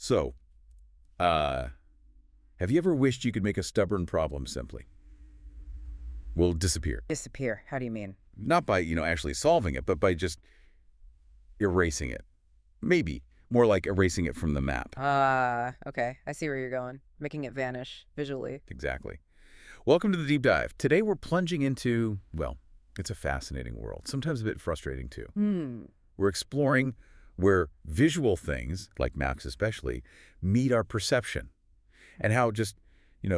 So, have you ever wished you could make a stubborn problem simply? Will disappear. Disappear. How do you mean? Not by, actually solving it, but by just erasing it. Maybe. More like erasing it from the map. Okay. I see where you're going. Making it vanish visually. Exactly. Welcome to the Deep Dive. Today we're plunging into, well, it's a fascinating world, sometimes a bit frustrating too. We're exploring where visual things, like maps especially, meet our perception, and how just,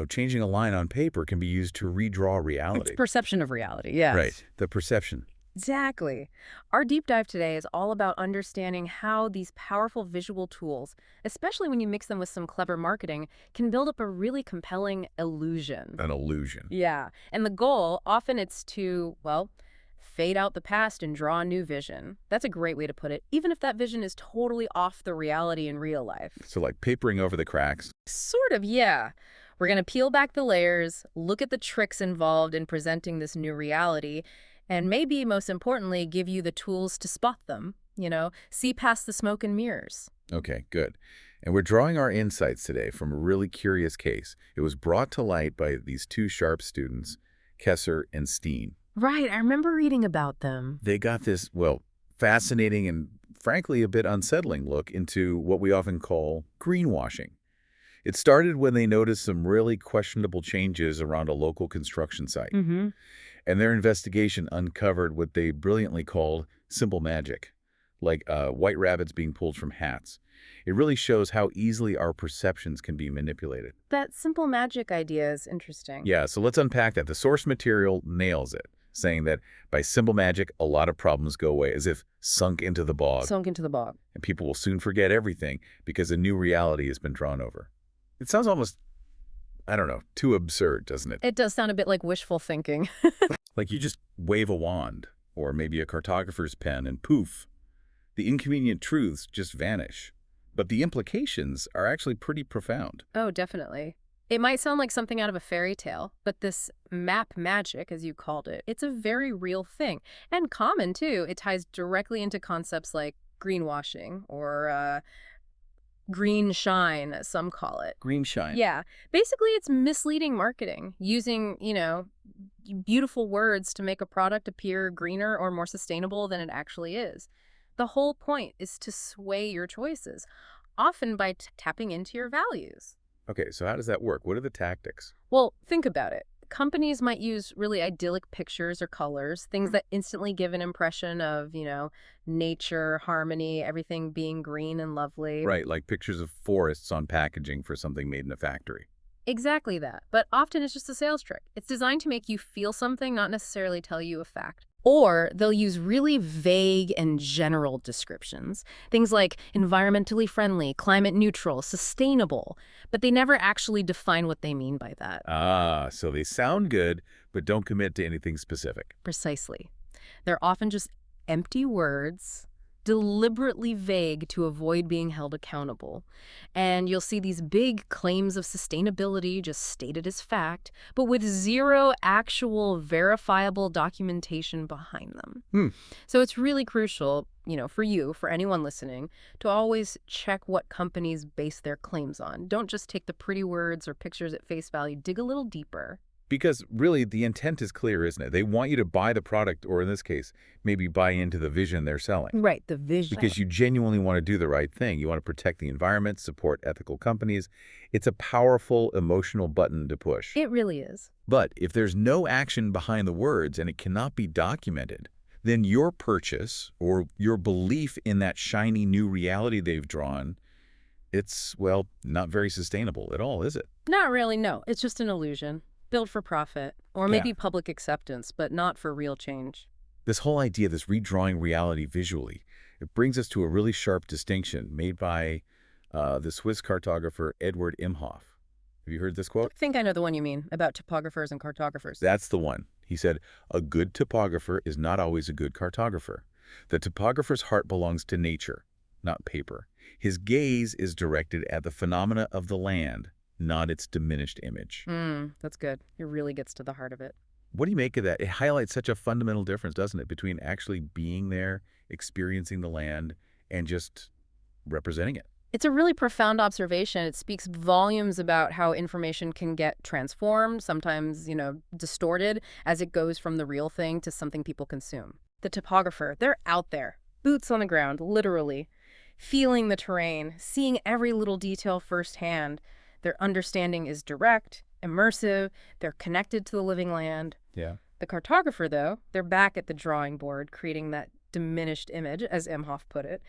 changing a line on paper can be used to redraw reality. It's perception of reality, yes. Right, the perception. Exactly. Our deep dive today is all about understanding how these powerful visual tools, especially when you mix them with some clever marketing, can build up a really compelling illusion. An illusion. Yeah. And the goal, often it's to, well, fade out the past and draw a new vision. That's a great way to put it, even if that vision is totally off the reality in real life. So like papering over the cracks. Sort of, yeah. We're going to peel back the layers, look at the tricks involved in presenting this new reality, and maybe, most importantly, give you the tools to spot them, see past the smoke and mirrors. Okay, good. And we're drawing our insights today from a really curious case. It was brought to light by these two sharp students, Kesser and Steen. Right, I remember reading about them. They got this, well, fascinating and frankly a bit unsettling look into what we often call greenwashing. It started when they noticed some really questionable changes around a local construction site. And their investigation uncovered what they brilliantly called simple magic, like white rabbits being pulled from hats. It really shows how easily our perceptions can be manipulated. That simple magic idea is interesting. Yeah, so let's unpack that. The source material nails it, saying that by simple magic, a lot of problems go away, as if sunk into the bog. Sunk into the bog. And people will soon forget everything because a new reality has been drawn over. It sounds almost, I don't know, too absurd, doesn't it? It does sound a bit like wishful thinking. Like you just wave a wand, or maybe a cartographer's pen, and poof, the inconvenient truths just vanish. But the implications are actually pretty profound. Oh, definitely. It might sound like something out of a fairy tale, but this map magic, as you called it, it's a very real thing. And common, too. It ties directly into concepts like greenwashing or green shine, as some call it. Green shine. Yeah. Basically, it's misleading marketing, using, beautiful words to make a product appear greener or more sustainable than it actually is. The whole point is to sway your choices, often by tapping into your values. Okay, so how does that work? What are the tactics? Well, think about it. Companies might use really idyllic pictures or colors, things that instantly give an impression of, nature, harmony, everything being green and lovely. Right, like pictures of forests on packaging for something made in a factory. Exactly that. But often it's just a sales trick. It's designed to make you feel something, not necessarily tell you a fact. Or they'll use really vague and general descriptions. Things like environmentally friendly, climate neutral, sustainable. But they never actually define what they mean by that. Ah, so they sound good, but don't commit to anything specific. Precisely. They're often just empty words, deliberately vague to avoid being held accountable. And you'll see these big claims of sustainability just stated as fact, but with zero actual verifiable documentation behind them. So it's really crucial, for anyone listening, to always check what companies base their claims on. Don't just take the pretty words or pictures at face value. Dig a little deeper. Because really, the intent is clear, isn't it? They want you to buy the product, or in this case, maybe buy into the vision they're selling. Right, the vision. Because you genuinely want to do the right thing. You want to protect the environment, support ethical companies. It's a powerful, emotional button to push. It really is. But if there's no action behind the words and it cannot be documented, then your purchase or your belief in that shiny new reality they've drawn, it's, well, not very sustainable at all, is it? Not really, no. It's just an illusion. Built for profit, or maybe public acceptance, but not for real change. This whole idea, this redrawing reality visually, it brings us to a really sharp distinction made by the Swiss cartographer Edward Imhoff. Have you heard this quote? I think I know the one you mean, about topographers and cartographers. That's the one. He said, "A good topographer is not always a good cartographer. The topographer's heart belongs to nature, not paper. His gaze is directed at the phenomena of the land, not its diminished image." That's good. It really gets to the heart of it. What do you make of that? It highlights such a fundamental difference, doesn't it, between actually being there, experiencing the land, and just representing it. It's a really profound observation. It speaks volumes about how information can get transformed, sometimes, distorted, as it goes from the real thing to something people consume. The topographer, they're out there, boots on the ground, literally, feeling the terrain, seeing every little detail firsthand. Their understanding is direct, immersive, they're connected to the living land. Yeah. The cartographer, though, they're back at the drawing board, creating that diminished image, as Imhoff put it.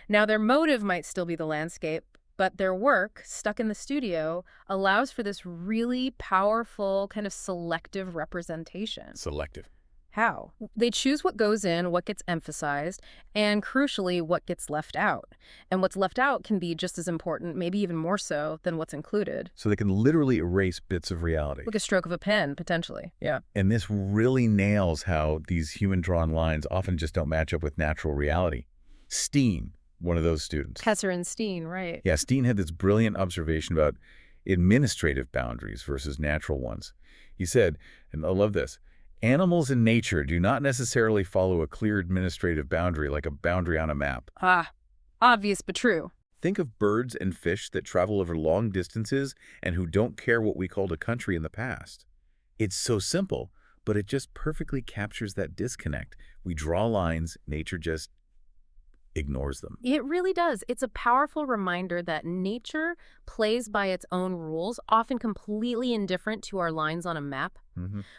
Now, their motive might still be the landscape, but their work, stuck in the studio, allows for this really powerful kind of selective representation. Selective. How? They choose what goes in, what gets emphasized, and crucially, what gets left out. And what's left out can be just as important, maybe even more so, than what's included. So they can literally erase bits of reality. Like a stroke of a pen, potentially. Yeah. And this really nails how these human-drawn lines often just don't match up with natural reality. Steen, one of those students. Kesser and Steen, right. Yeah, Steen had this brilliant observation about administrative boundaries versus natural ones. He said, and I love this, animals in nature do not necessarily follow a clear administrative boundary like a boundary on a map. Ah, obvious but true. Think of birds and fish that travel over long distances and who don't care what we called a country in the past. It's so simple, but it just perfectly captures that disconnect. We draw lines, nature just ignores them. It really does. It's a powerful reminder that nature plays by its own rules, often completely indifferent to our lines on a map.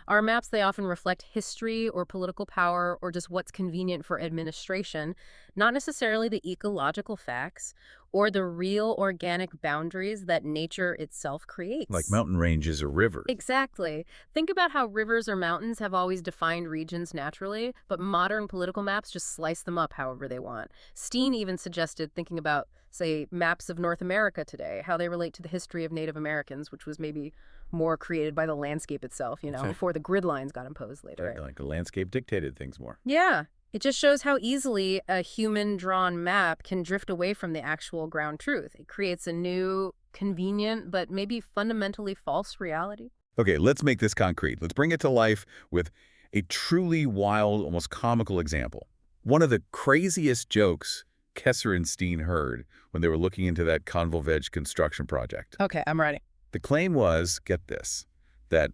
Our maps, they often reflect history or political power or just what's convenient for administration, not necessarily the ecological facts or the real organic boundaries that nature itself creates. Like mountain ranges or rivers. Exactly. Think about how rivers or mountains have always defined regions naturally, but modern political maps just slice them up however they want. Steen even suggested thinking about, say, maps of North America today, how they relate to the history of Native Americans, which was maybe more created by the landscape itself, before the grid lines got imposed later. Right, like the landscape dictated things more. Yeah. It just shows how easily a human-drawn map can drift away from the actual ground truth. It creates a new, convenient, but maybe fundamentally false reality. Okay, let's make this concrete. Let's bring it to life with a truly wild, almost comical example. One of the craziest jokes Kesser and Steen heard when they were looking into that convolvulus construction project. Okay, I'm ready. The claim was, get this, that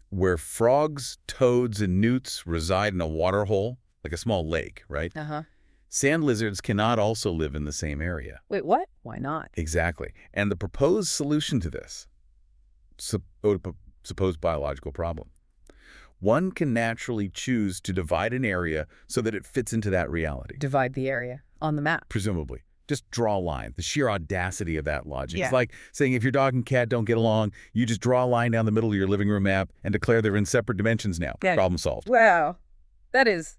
where frogs, toads, and newts reside in a water hole, like a small lake, right? Sand lizards cannot also live in the same area. Wait, what? Why not? Exactly. And the proposed solution to this supposed biological problem. One can naturally choose to divide an area so that it fits into that reality. Divide the area on the map. Presumably. Just draw a line. The sheer audacity of that logic. Yeah. It's like saying if your dog and cat don't get along, you just draw a line down the middle of your living room map and declare they're in separate dimensions now. Yeah. Problem solved. Wow. That's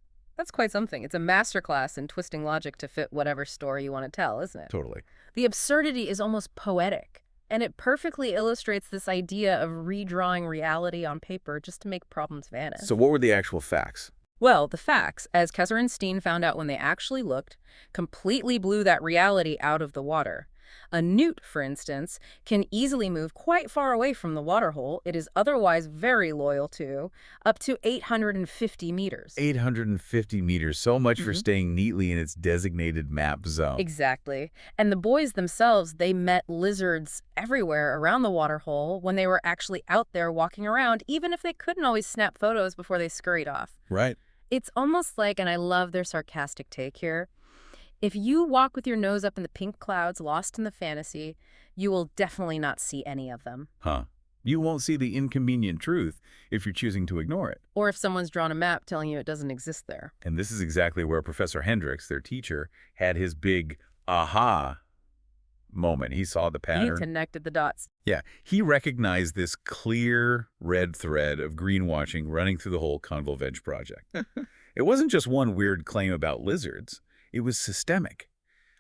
quite something. It's a masterclass in twisting logic to fit whatever story you want to tell, isn't it? Totally. The absurdity is almost poetic, and it perfectly illustrates this idea of redrawing reality on paper just to make problems vanish. So what were the actual facts? Well, the facts, as Kesser and Steen found out when they actually looked, completely blew that reality out of the water. A newt, for instance, can easily move quite far away from the water hole it is otherwise very loyal to, up to 850 meters. 850 meters, so much for staying neatly in its designated map zone. Exactly. And the boys themselves, they met lizards everywhere around the water hole when they were actually out there walking around, even if they couldn't always snap photos before they scurried off. Right. It's almost like, and I love their sarcastic take here, if you walk with your nose up in the pink clouds lost in the fantasy, you will definitely not see any of them. Huh. You won't see the inconvenient truth if you're choosing to ignore it. Or if someone's drawn a map telling you it doesn't exist there. And this is exactly where Professor Hendricks, their teacher, had his big aha moment. He saw the pattern. He connected the dots. Yeah, he recognized this clear red thread of greenwashing running through the whole convolvulus project. It wasn't just one weird claim about lizards. It was systemic,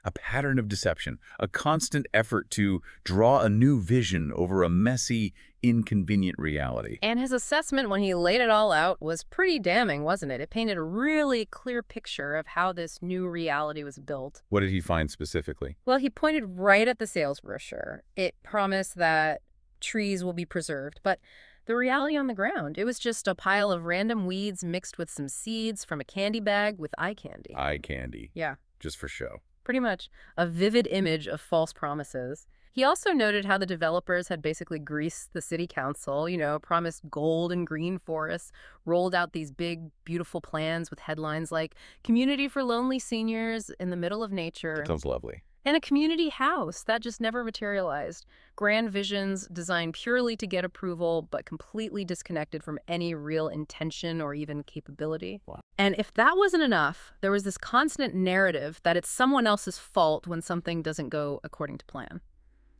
a pattern of deception, a constant effort to draw a new vision over a messy, inconvenient reality. And his assessment when he laid it all out was pretty damning, wasn't it? It painted a really clear picture of how this new reality was built. What did he find specifically? Well, he pointed right at the sales brochure. It promised that trees will be preserved, but the reality on the ground, it was just a pile of random weeds mixed with some seeds from a candy bag with eye candy. Eye candy. Yeah. Just for show. pretty much a vivid image of false promises. He also noted how the developers had basically greased the city council, promised gold and green forests, rolled out these big, beautiful plans with headlines like "Community for Lonely Seniors in the Middle of That Nature," sounds lovely. and a community house that just never materialized. Grand visions designed purely to get approval, but completely disconnected from any real intention or even capability. Wow. And if that wasn't enough, there was this constant narrative that it's someone else's fault when something doesn't go according to plan.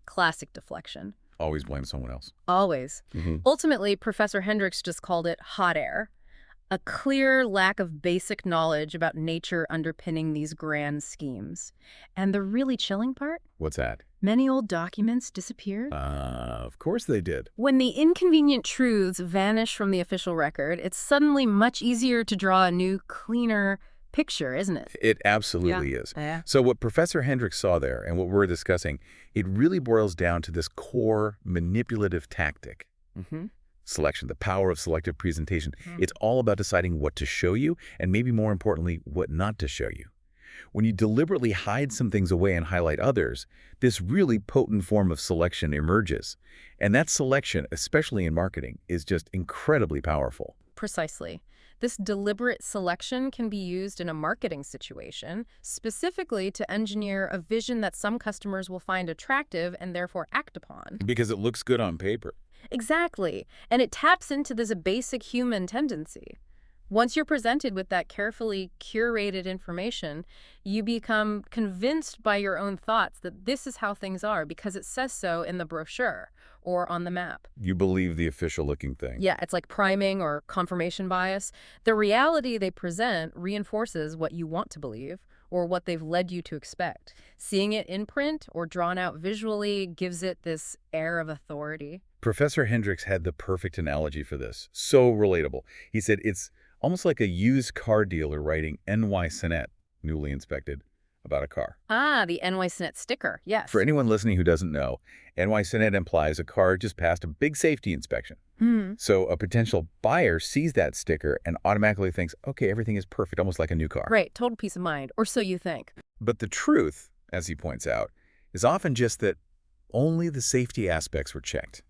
Classic deflection. Always blame someone else. Always. Ultimately, Professor Hendricks just called it hot air. A clear lack of basic knowledge about nature underpinning these grand schemes. And the really chilling part? What's that? Many old documents disappeared. Of course they did. When the inconvenient truths vanish from the official record, it's suddenly much easier to draw a new, cleaner picture, isn't it? It absolutely is. Yeah. So what Professor Hendricks saw there and what we're discussing, it really boils down to this core manipulative tactic. Selection, the power of selective presentation. It's all about deciding what to show you and maybe more importantly, what not to show you. When you deliberately hide some things away and highlight others, this really potent form of selection emerges. And that selection, especially in marketing, is just incredibly powerful. Precisely. This deliberate selection can be used in a marketing situation, specifically to engineer a vision that some customers will find attractive and therefore act upon. Because it looks good on paper. Exactly. And it taps into this basic human tendency. Once you're presented with that carefully curated information, you become convinced by your own thoughts that this is how things are because it says so in the brochure or on the map. You believe the official-looking thing. Yeah, it's like priming or confirmation bias. The reality they present reinforces what you want to believe or what they've led you to expect. Seeing it in print or drawn out visually gives it this air of authority. Professor Hendricks had the perfect analogy for this. So relatable. He said it's almost like a used car dealer writing NY Sonnet, newly inspected, about a car. Ah, the NY Sonnet sticker, yes. For anyone listening who doesn't know, NY Sonnet implies a car just passed a big safety inspection. So a potential buyer sees that sticker and automatically thinks, okay, everything is perfect, almost like a new car. Right, total peace of mind, or so you think. But the truth, as he points out, is often just that only the safety aspects were checked.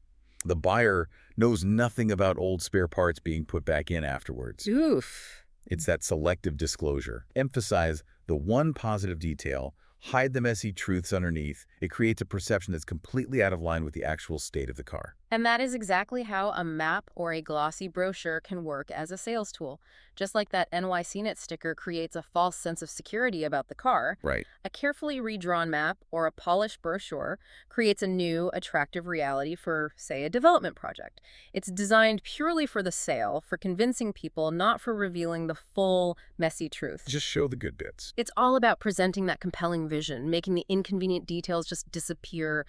The buyer knows nothing about old spare parts being put back in afterwards. Oof. It's that selective disclosure. Emphasize the one positive detail, hide the messy truths underneath. It creates a perception that's completely out of line with the actual state of the car. And that is exactly how a map or a glossy brochure can work as a sales tool. Just like that NYCNet sticker creates a false sense of security about the car, Right. a carefully redrawn map or a polished brochure creates a new, attractive reality for, say, a development project. It's designed purely for the sale, for convincing people, not for revealing the full, messy truth. Just show the good bits. It's all about presenting that compelling vision, making the inconvenient details just disappear,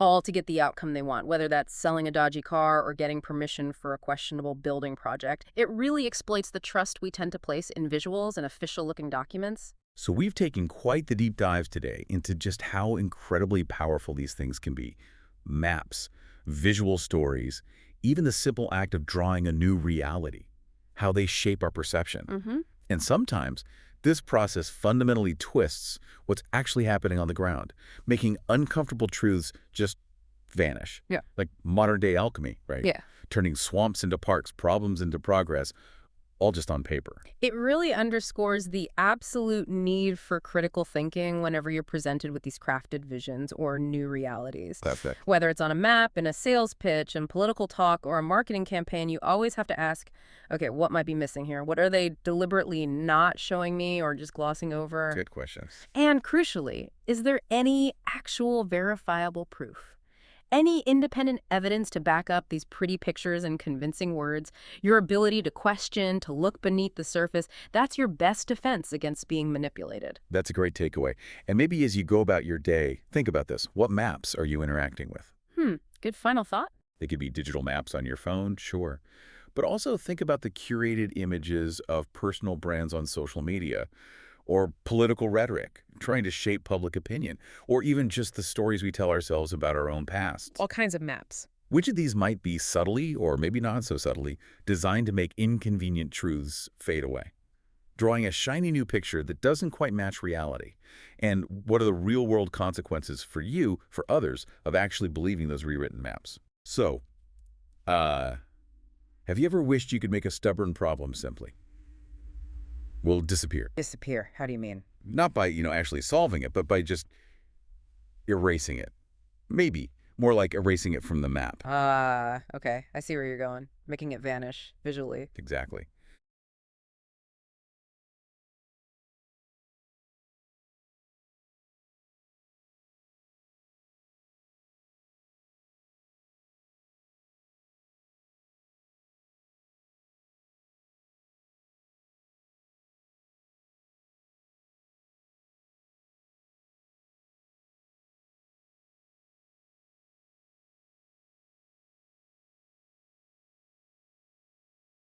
all to get the outcome they want, whether that's selling a dodgy car or getting permission for a questionable building project. It really exploits the trust we tend to place in visuals and official-looking documents. So we've taken quite the deep dives today into just how incredibly powerful these things can be. Maps, visual stories, even the simple act of drawing a new reality, how they shape our perception. And sometimes this process fundamentally twists what's actually happening on the ground, making uncomfortable truths just vanish. Yeah. Like modern-day alchemy, right? Yeah. Turning swamps into parks, problems into progress, all just on paper. It really underscores the absolute need for critical thinking whenever you're presented with these crafted visions or new realities. That's it. Whether it's on a map, in a sales pitch, in political talk, or a marketing campaign, you always have to ask, okay, what might be missing here? What are they deliberately not showing me or just glossing over? Good questions. And crucially, is there any actual verifiable proof? Any independent evidence to back up these pretty pictures and convincing words? Your ability to question, to look beneath the surface, that's your best defense against being manipulated. That's a great takeaway. And maybe as you go about your day, think about this. What maps are you interacting with? Good final thought. They could be digital maps on your phone, sure. But also think about the curated images of personal brands on social media, or political rhetoric, trying to shape public opinion, or even just the stories we tell ourselves about our own past. All kinds of maps. Which of these might be subtly, or maybe not so subtly, designed to make inconvenient truths fade away? drawing a shiny new picture that doesn't quite match reality. And what are the real-world consequences for you, for others, of actually believing those rewritten maps? So, have you ever wished you could make a stubborn problem simply? Will disappear. Disappear. How do you mean? Not by, actually solving it, but by just erasing it. Maybe. More like erasing it from the map. Okay. I see where you're going. Making it vanish visually. Exactly.